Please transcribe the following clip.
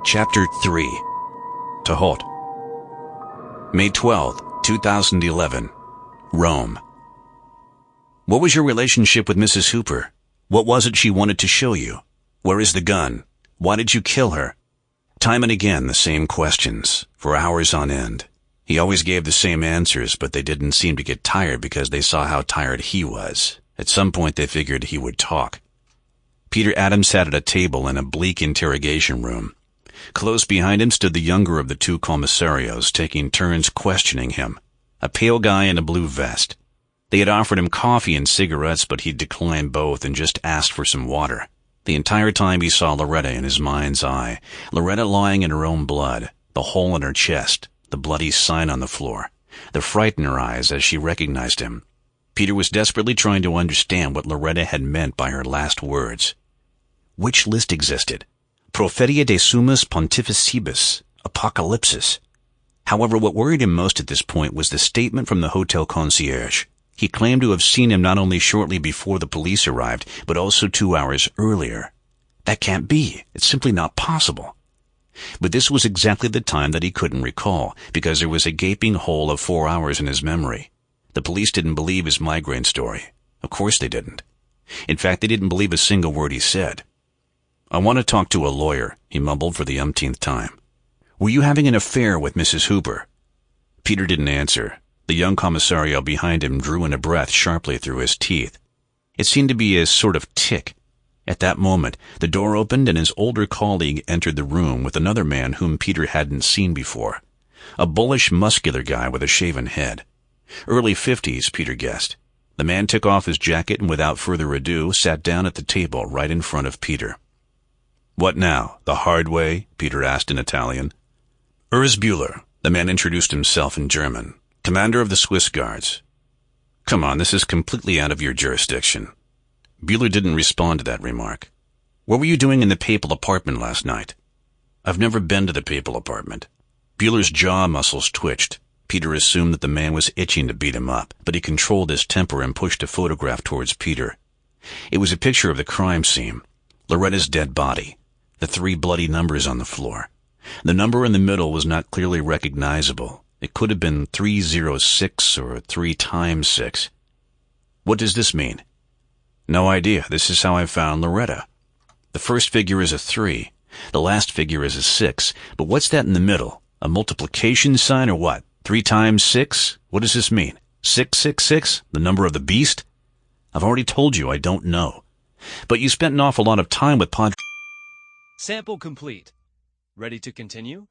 Chapter 3. Thoth. May 12, 2011. Rome. What was your relationship with Mrs. Hooper? What was it she wanted to show you? Where is the gun? Why did you kill her? Time and again the same questions, for hours on end. He always gave the same answers, but they didn't seem to get tired because they saw how tired he was. At some point they figured he would talk. Peter Adams sat at a table in a bleak interrogation room. Close behind him stood the younger of the two commissarios, taking turns questioning him, a pale guy in a blue vest. They had offered him coffee and cigarettes, but he declined both and just asked for some water. The entire time he saw Loretta in his mind's eye, Loretta lying in her own blood, the hole in her chest, the bloody sign on the floor, the fright in her eyes as she recognized him. Peter was desperately trying to understand what Loretta had meant by her last words. Which list existed? Prophetia de Summus Pontificibus, Apocalypsis. However, what worried him most at this point was the statement from the hotel concierge. He claimed to have seen him not only shortly before the police arrived, but also 2 hours earlier. That can't be. It's simply not possible. But this was exactly the time that he couldn't recall, because there was a gaping hole of 4 hours in his memory. The police didn't believe his migraine story. Of course they didn't. In fact, they didn't believe a single word he said. "I want to talk to a lawyer," he mumbled for the umpteenth time. "Were you having an affair with Mrs. Hooper?" Peter didn't answer. The young commissario behind him drew in a breath sharply through his teeth. It seemed to be a sort of tic. At that moment, the door opened and his older colleague entered the room with another man whom Peter hadn't seen before. A bullish, muscular guy with a shaven head. Early 50s, Peter guessed. The man took off his jacket and without further ado sat down at the table right in front of Peter. "What now? The hard way?" Peter asked in Italian. "Urs Bueller," the man introduced himself in German, "commander of the Swiss Guards." "Come on, this is completely out of your jurisdiction." Bueller didn't respond to that remark. "What were you doing in the papal apartment last night?" "I've never been to the papal apartment." Bueller's jaw muscles twitched. Peter assumed that the man was itching to beat him up, but he controlled his temper and pushed a photograph towards Peter. It was a picture of the crime scene. Loretta's dead body. The 3 bloody numbers on the floor. The number in the middle was not clearly recognizable. It could have been 306 or 3 times 6. "What does this mean?" "No idea. This is how I found Loretta. The first figure is a 3. The last figure is a 6. But what's that in the middle? A multiplication sign or what? 3 times 6? What does this mean? 666? The number of the beast?" "I've already told you I don't know." "But you spent an awful lot of time with Padre..." Sample complete. Ready to continue?